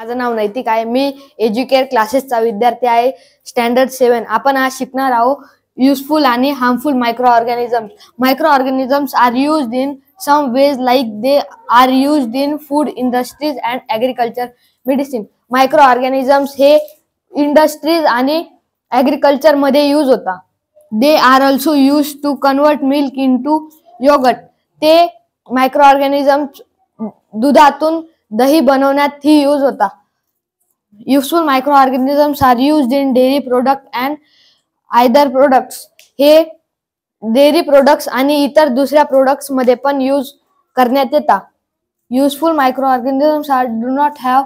माझं नाव नैतिक आहे. मी एज्युकेअर क्लासेसचा विद्यार्थी आहे, स्टँडर्ड 7. आपण आज शिकणार आहोत युजफुल आणि harmful microorganisms. Microorganisms are used in some ways like they are used in food industries and agriculture, medicine. Microorganisms हे इंडस्ट्रीज आणि ॲग्रिकल्चर मध्ये यूज होता. They are also use to convert milk into yoghurt. ते microorganisms दुधातून दही बनवण्यात ही use होता. Useful microorganisms are used in dairy product and either products. हे डेअरी प्रोडक्ट्स आणि इतर दुसऱ्या प्रोडक्ट्स मध्ये पण यूज करण्यात येतात. Useful microorganisms are do not have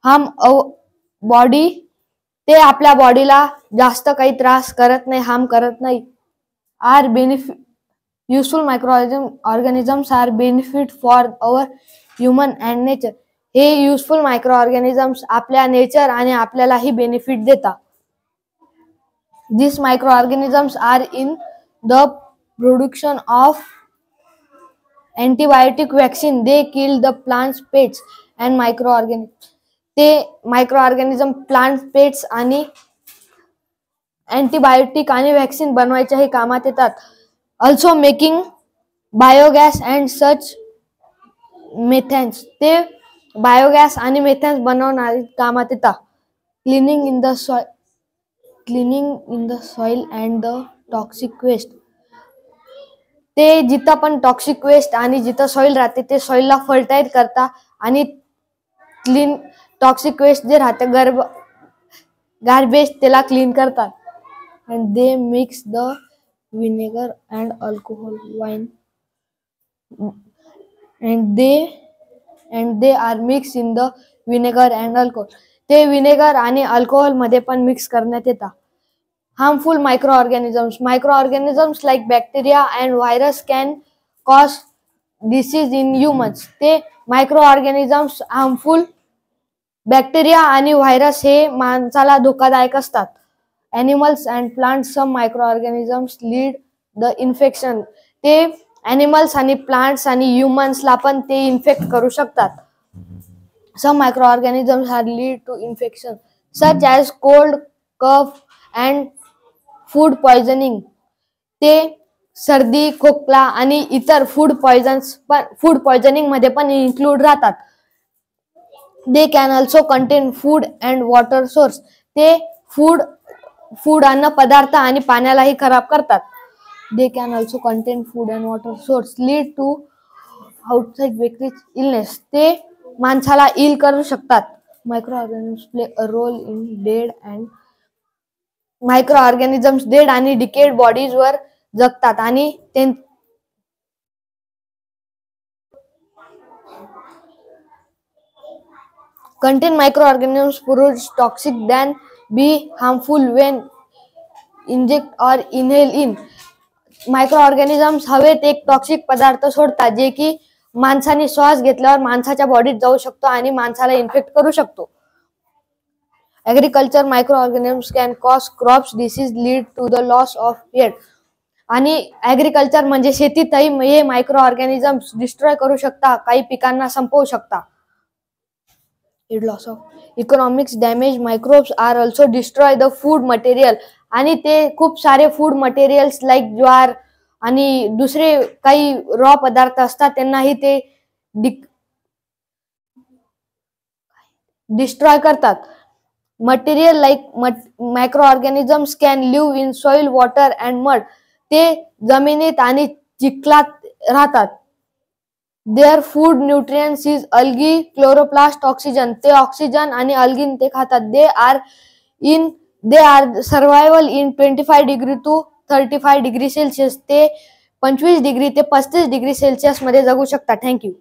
harm our body. ते आपल्या बॉडीला जास्त काही त्रास करत नाही, हार्म करत नाही. Are benefit useful microorganisms are benefit for our human and nature. हे युजफुल मायक्रो ऑर्गॅनिझम्स आपल्या नेचर आणि आपल्यालाही बेनिफिट देतात. These microorganisms are in the production of antibiotic vaccine. They kill the plants, pests and microorganisms. ते microorganism plant, pests आणि antibiotic आणि vaccine बनवायच्याही कामात येतात. Also making biogas and such methanes. ते बायोगॅस आणि मेथॅन्स बनवणारी कामात येतात. Cleaning in the soil and the toxic waste. ते जिथं पण टॉक्सिक वेस्ट आणि जिथं सॉइल राहते ते सॉइलला फर्टाईल करता आणि क्लीन टॉक्सिक वेस्ट जे राहते गार्बेज त्याला क्लीन करतात. And they mix the vinegar and alcohol wine and they are mix in the vinegar and alcohol. ते विनेगर आणि अल्कोहोल मध्ये पण मिक्स करण्यात येतात. Harmful microorganisms. Microorganisms like bacteria and virus can cause disease in humans. ते microorganisms harmful bacteria आणि virus हे माणसाला धोकादायक असतात. Animals and plants. Some microorganisms lead the infection. ते ॲनिमल्स आणि प्लांट्स आणि ह्युमन्सला पण ते इन्फेक्ट करू शकतात. Some microorganisms are lead to infection such as cold, cough and food poisoning. ते सर्दी, खोकला आणि इतर फूड पॉइझनिंग मध्ये पण इन्क्लूड राहतात. They can also contain food and water source. ते फूड अन्न पदार्थ आणि पाण्यालाही खराब करतात. They can also contain food and water source lead to outside bacterial illness. ते माणसाला इल करू शकतात. Microorganisms play a role in dead and microorganisms dead आणि डिकेड बॉडीज वर जगतात आणि contain microorganisms produce toxic than be harmful when inject or inhale in. मायक्रोऑर्गॅनिझम्स हवेत एक टॉक्सिक पदार्थ सोडतात जे की माणसाने श्वास घेतल्यावर माणसाच्या बॉडीत जाऊ शकतो आणि माणसाला इन्फेक्ट करू शकतो. Agriculture microorganisms can cause crops disease lead to the loss of yield. आणि ॲग्रिकल्चर म्हणजे शेतीतही हे मायक्रोऑर्गॅनिझम्स डिस्ट्रॉय करू शकता, काही पिकांना संपवू शकता. Loss of economics damage. Microbes are also destroy the food material. आणि ते खूप सारे फूड मटेरियल्स लाईक ज्वार आणि दुसरे काही रॉ पदार्थ असतात त्यांनाही ते डिस्ट्रॉय करतात. Material like microorganisms can live in soil, water and mud. ते जमिनीत आणि चिखलात राहतात. Their food nutrients is algae, chloroplast, oxygen. ते ऑक्सिजन आणि अल्गिन ते खातात. They are survival in 25 degree to 35 degree Celsius. ते 25 डिग्री ते 35 डिग्री सेल्सिअस मध्ये जगू शकतात. थँक्यू.